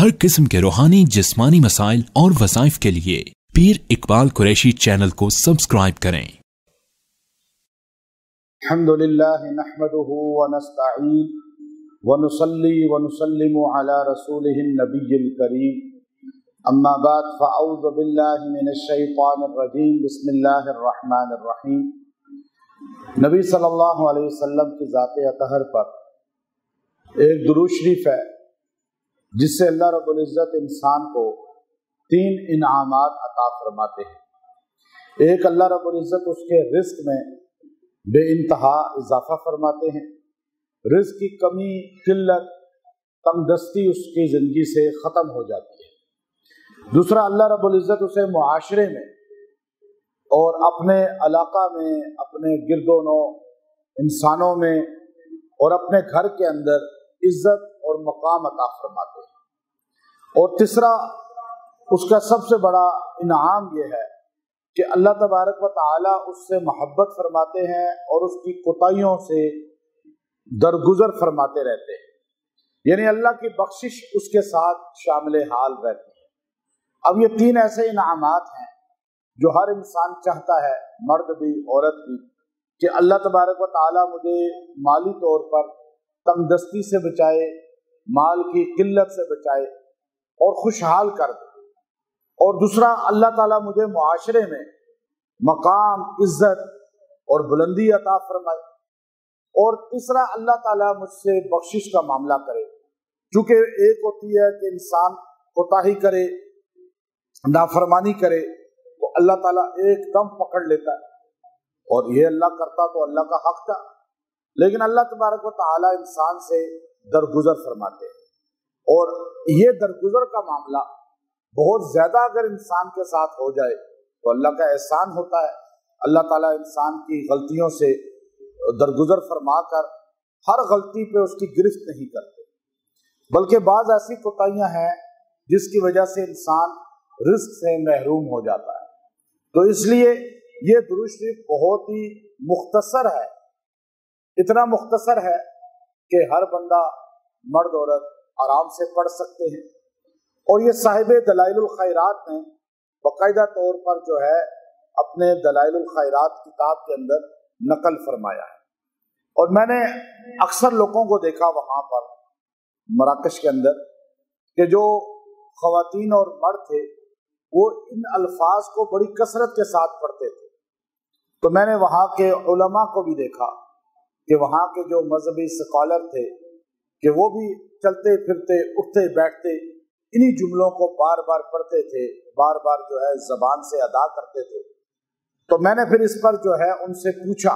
हर किस्म के रूहानी जिस्मानी मसाइल और वज़ाइफ के लिए पीर इकबाल कुरैशी चैनल को सब्सक्राइब करें। अल्हम्दुलिल्लाह नहमदुहु व नस्तईन व नुसल्ली व नुसल्लिमु अला रसूलिहिन नबिय्यिल करीम, अम्मा बाद फ़अऊज़ु बिल्लाहि मिनश शैतानिर रजीम, बिस्मिल्लाहिर रहमानिर रहीम। नबी सल्लल्लाहु अलैहि वसल्लम की ज़ात अतहर पर एक दुरूद शरीफ है जिससे अल्लाह रब्बुल इज़्ज़त इंसान को 3 इनामात अता फरमाते हैं। एक, अल्लाह रब्बुल इज़्ज़त उसके रिज़्क़ में बेइंतहा इजाफा फरमाते हैं, रिज़्क़ की कमी, किल्लत, तंगदस्ती उसकी ज़िंदगी से ख़त्म हो जाती है। दूसरा, अल्लाह रब्बुल इज़्ज़त उसे मुआशरे में और अपने इलाका में, अपने गिरदोनो इंसानों में और अपने घर के अंदर इज़्ज़त और मकाम अता फरमाते हैं। और तीसरा, उसका सबसे बड़ा इनाम यह है कि अल्लाह तबारक व तआला उससे मोहब्बत फरमाते हैं और उसकी कोताहियों से दरगुजर फरमाते रहते हैं, यानी अल्लाह की बख्शिश उसके साथ शामिल हाल रहती है। अब ये 3 ऐसे इनामात हैं जो हर इंसान चाहता है, मर्द भी औरत भी, कि अल्लाह तबारक व तआला मुझे माली तौर पर तंगदस्ती से बचाए, माल की किल्लत से बचाए और खुशहाल कर दे। और दूसरा, अल्लाह ताला मुझे मुआशरे में मकाम, इज्जत और बुलंदी अता फरमाए। और तीसरा, अल्लाह ताला मुझसे बख्शिश का मामला करे। चूंकि एक होती है कि इंसान कोताही करे, नाफरमानी करे, तो अल्लाह ताला एकदम पकड़ लेता है, और ये अल्लाह करता तो अल्लाह का हक था, लेकिन अल्लाह तबारक व तआला इंसान से दरगुजर फरमाते हैं। और ये दरगुजर का मामला बहुत ज्यादा अगर इंसान के साथ हो जाए तो अल्लाह का एहसान होता है। अल्लाह ताला इंसान की गलतियों से दरगुजर फरमा कर हर गलती पे उसकी गिरफ्त नहीं करते, बल्कि बाज ऐसी कोताहियां हैं जिसकी वजह से इंसान रिज़्क़ से महरूम हो जाता है। तो इसलिए ये दुरूद शरीफ बहुत ही मुख्तसर है, इतना मुख्तसर है कि हर बंदा, मर्द औरत आराम से पढ़ सकते हैं। और ये साहिब दलाइलुल खैरात ने बाकायदा तौर पर जो है अपने दलाइलुल खैरात किताब के अंदर नकल फरमाया है। और मैंने अक्सर लोगों को देखा वहां पर मराकश के अंदर कि जो ख़वातीन और मर्द थे वो इन अल्फाज को बड़ी कसरत के साथ पढ़ते थे। तो मैंने वहाँ के उलमा को भी देखा कि वहाँ के जो मजहबी स्कॉलर थे कि वो भी चलते फिरते, उठते बैठते इन्हीं जुमलों को बार बार पढ़ते थे, बार बार जो है जबान से अदा करते थे। तो मैंने फिर इस पर जो है उनसे पूछा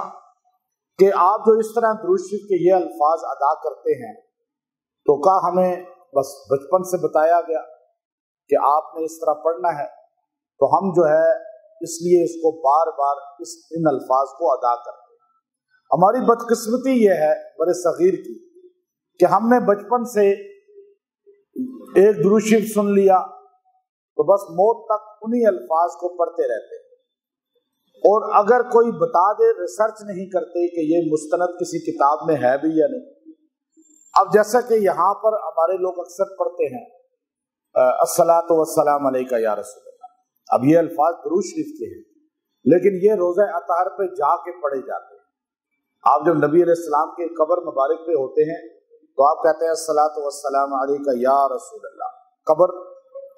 कि आप जो इस तरह दुरूद शरीफ के ये अल्फाज अदा करते हैं, तो क्या हमें बस बचपन से बताया गया कि आपने इस तरह पढ़ना है, तो हम जो है इसलिए इसको बार बार इन अल्फाज को अदा करते हैं। हमारी बदकिस्मती ये है बड़े सगीर की कि हमने बचपन से एक दुरूद शरीफ सुन लिया तो बस मौत तक उन्हीं अल्फाज को पढ़ते रहते हैं। और अगर कोई बता दे, रिसर्च नहीं करते कि ये मुस्तनद किसी किताब में है भी या नहीं। अब जैसा कि यहाँ पर हमारे लोग अक्सर पढ़ते हैं अस्सलातु वस्सलाम अलैका या रसूलल्लाह, अब ये अल्फाज दुरूद शरीफ के हैं, लेकिन ये रोज़ा अतहर पे जाके पढ़े जाते हैं। आप जब नबी अलैहिस्सलाम के कब्र मुबारक पे होते हैं तो आप कहते हैं अस्सलातु वस्सलाम अलैका या रसूलल्लाह, कब्र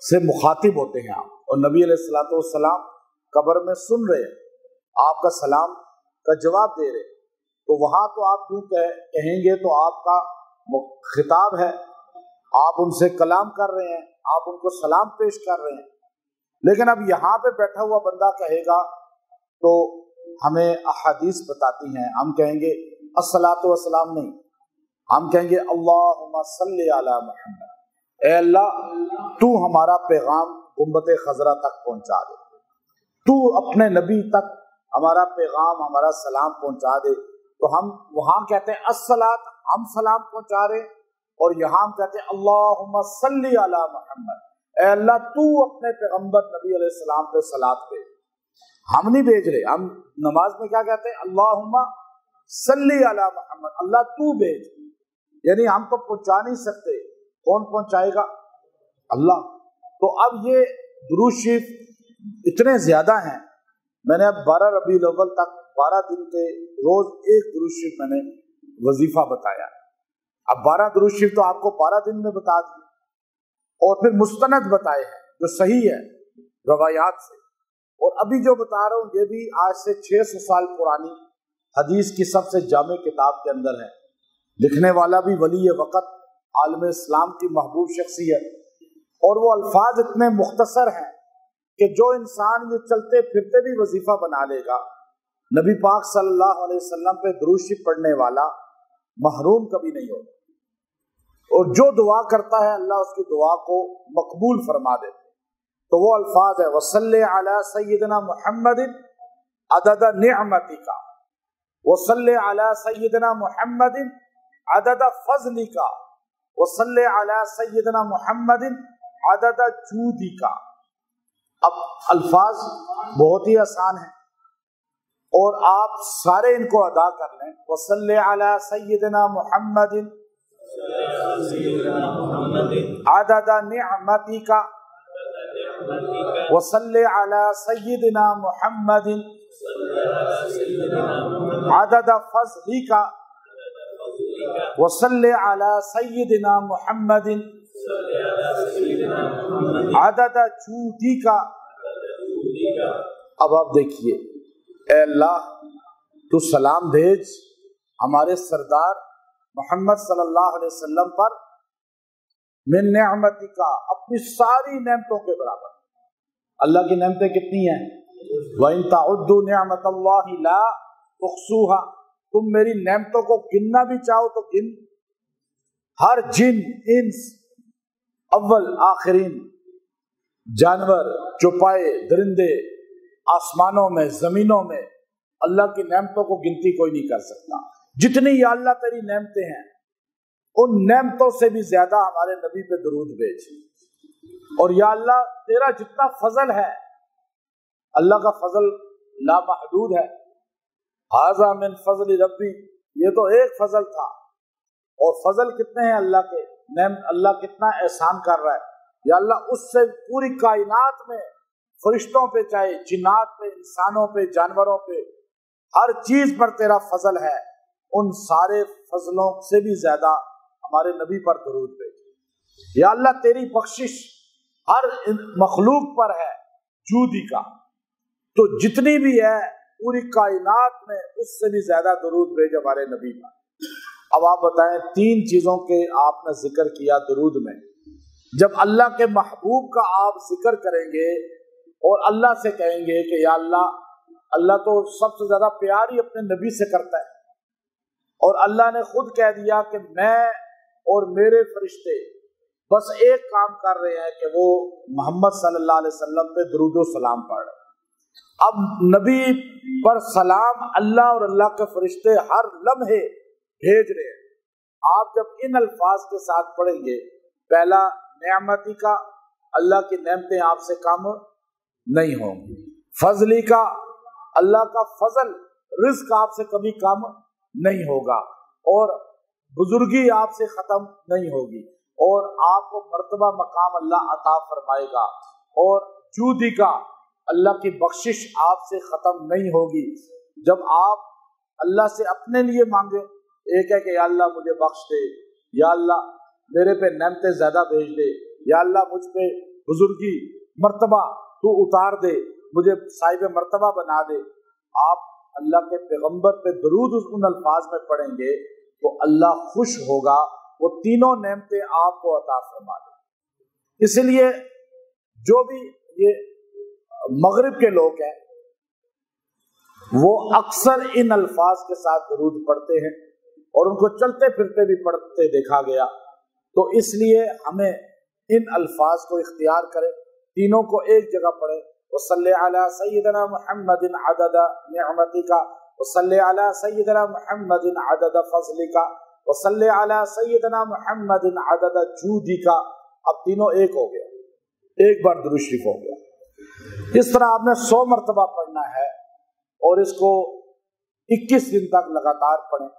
से मुखातिब होते हैं आप, और नबी अलैहिस्सलातु वस्सलाम कब्र में सुन रहे हैं, आपका सलाम का जवाब दे रहे हैं। तो वहां तो आप यूं कहेंगे तो आपका खिताब है, आप उनसे कलाम कर रहे हैं, आप उनको सलाम पेश कर रहे हैं। लेकिन अब यहाँ पे बैठा हुआ बंदा कहेगा तो हमें अहादीस बताती हैं, हम कहेंगे अस्सलातु वस्सलाम नहीं, हम कहेंगे अल्लाहुम्मा सल्ली अला मुहम्मद, ए अल्लाह तू हमारा पैगाम गुंबत खजरा तक पहुंचा दे, तू अपने नबी तक हमारा पैगाम, हमारा सलाम पहुंचा दे। तो हम वहां कहते हैं अस्सलात, हम सलाम पहुंचा रहे, और यहाँ हम कहते हैं अल्लाहुम्मा सल्ली अला मुहम्मद, ए अल्लाह तू अपने पैगंबर नबी अलैहिस्सलाम पे सलात भेज। हम नहीं भेज रहे, हम नमाज में क्या कहते हैं अल्लाहुम्मा सल्ली अला मुहम्मद, अल्लाह तू भेज, यानी हम तो पहुंचा नहीं सकते, कौन पहुंचाएगा? اللہ. تو اب یہ درود شریف اتنے زیادہ ہیں. میں نے اب 12 ربیع الاول تک 12 دن کے روز ایک درود شریف میں نے وظیفہ بتایا. اب 12 درود شریف تو آپ کو 12 دن میں بتا دیے، اور پھر مستند بتائے ہیں جو صحیح ہے روایات سے. اور ابھی جو بتا رہا ہوں یہ بھی آج سے 600 سال پرانی حدیث کی سب سے جامع کتاب کے اندر ہے. لکھنے والا بھی ولی وقت عالم اسلام کی محبوب شخصیت، اور وہ الفاظ اتنے مختصر ہیں کہ جو انسان یہ چلتے پھرتے بھی وظیفہ بنا لے گا، نبی پاک صلی اللہ علیہ وسلم پہ درود شریف پڑھنے والا محروم کبھی نہیں ہوگا. اور جو دعا کرتا ہے اللہ اس کی دعا کو مقبول فرما دیتے. تو وہ الفاظ ہے وصلی علی سیدنا محمد عدد نعمتک، وصلی علی سیدنا محمد عدد فضلک، وصلی علی سیدنا محمد عدد جودک. اب الفاظ بہت ہی آسان ہیں اور آپ سارے ان کو ادا کر لیں. وصلی علی سیدنا محمد عدد نعمتک، وصلی علی سیدنا محمد عدد فضلک، وصلی علی سیدنا محمد عدد جودک. اب آپ دیکھیے، اے اللہ تو سلام بھیج ہمارے سردار محمد صلی اللہ علیہ وسلم پر من نعمتک، اپنی ساری نعمتوں کے برابر. اللہ کی نعمتیں کتنی ہیں؟ وَإِن تَعُدُّوا نِعْمَةَ اللَّهِ لَا تُحْصُوهَا. تم میری نعمتوں کو گننا بھی چاہو تو گن. ہر جن، انس، اول آخرین، جانور، چوپائے، درندے، آسمانوں میں زمینوں میں، اللہ کی نعمتوں کو گنتی کوئی نہیں کر سکتا. جتنی یا اللہ تیری نعمتیں ہیں ان نعمتوں سے بھی زیادہ ہمارے نبی پہ درود بھیج. اور یا اللہ تیرا جتنا فضل ہے، اللہ کا فضل لامحدود ہے. ھذا من فضل ربی، یہ تو ایک فضل تھا، اور فضل کتنے ہیں اللہ کے. اللہ کتنا احسان کر رہا ہے. یا اللہ اس سے پوری کائنات میں فرشتوں پہ، چاہے جنات پہ، انسانوں پہ، جانوروں پہ، ہر چیز پر تیرا فضل ہے. ان سارے فضلوں سے بھی زیادہ ہمارے نبی پر درود بھیج. یا اللہ تیری بخشش ہر مخلوق پر ہے، جودی کا، تو جتنی بھی ہے پوری کائنات میں اس سے بھی زیادہ درود بھیج ہمارے نبی پر. اب آپ بتائیں، 3 چیزوں کے آپ نے ذکر کیا درود میں. جب اللہ کے محبوب کا آپ ذکر کریں گے اور اللہ سے کہیں گے کہ یا اللہ تو سب سے زیادہ پیار ہی اپنے نبی سے کرتا ہے، اور اللہ نے خود کہہ دیا کہ میں اور میرے فرشتے بس ایک کام کر رہے ہیں کہ وہ محمد صلی اللہ علیہ وسلم پہ درود و سلام پڑھ رہے ہیں. اب نبی پر سلام اللہ اور اللہ کے فرشتے ہر لمحے بھیج رہے ہیں. آپ جب ان الفاظ کے ساتھ پڑھیں گے، پہلا نعمتی کا، اللہ کی نعمتیں آپ سے کم نہیں ہوں گی. فضلی کا، اللہ کا فضل، رزق آپ سے کبھی کم نہیں ہوگا، اور بزرگی آپ سے ختم نہیں ہوگی، اور آپ کو مرتبہ مقام اللہ عطا فرمائے گا. اور جودی کا، اللہ کی بخشش آپ سے ختم نہیں ہوگی. جب آپ اللہ سے اپنے لیے مانگے، ایک ہے کہ یا اللہ مجھے بخش دے، یا اللہ میرے پہ نعمتیں زیادہ بھیج دے، یا اللہ مجھ پہ بزرگی مرتبہ تو اتار دے، مجھے صاحب مرتبہ بنا دے. آپ اللہ کے پیغمبر پہ درود ان الفاظ میں پڑھیں گے تو اللہ خوش ہوگا، وہ تینوں نعمتیں آپ کو عطا فرما دے. اس لیے جو بھی یہ مغرب کے لوگ ہیں وہ اکثر ان الفاظ کے ساتھ درود پڑھتے ہیں، اور ان کو چلتے پھرتے بھی پڑھتے دیکھا گیا. تو اس لیے ہمیں ان الفاظ کو اختیار کریں، تینوں کو ایک جگہ پڑھیں. وصلی علی سیدنا محمد عدد نعمتک، وصلی علی سیدنا محمد عدد فضلک، وصلی علی سیدنا محمد عدد جودک. اب تینوں ایک ہو گیا، ایک بار درود شریف ہو گیا. اس طرح آپ نے 100 مرتبہ پڑھنا ہے، اور اس کو 21 دن تک لگاتار پڑھیں.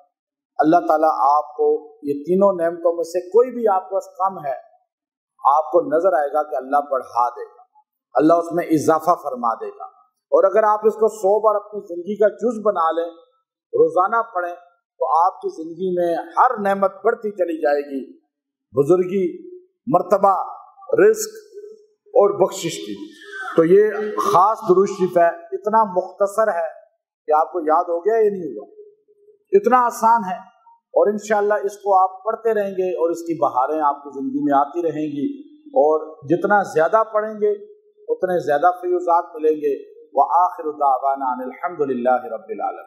اللہ تعالیٰ آپ کو یہ تینوں نعمتوں میں سے کوئی بھی آپ کو کم ہے آپ کو نظر آئے گا کہ اللہ بڑھا دے گا، اللہ اس میں اضافہ فرما دے گا۔ اور اگر آپ اس کو 100 بار اپنی زندگی کا جز بنا لیں، روزانہ پڑھیں، تو آپ کی زندگی میں ہر نعمت بڑھتی چلی جائے گی، بزرگی، مرتبہ، رزق اور بخشش کی۔ تو یہ خاص درود شریف ہے، اتنا مختصر ہے کہ آپ کو یاد ہو گیا یا نہیں ہوا، اتنا آسان ہے، اور انشاءاللہ اس کو آپ پڑھتے رہیں گے اور اس کی بہاریں آپ کی زندگی میں آتی رہیں گی، اور جتنا زیادہ پڑھیں گے اتنے زیادہ فیوزات ملیں گے۔ وآخر دعوانا ان الحمد للہ رب العالمین۔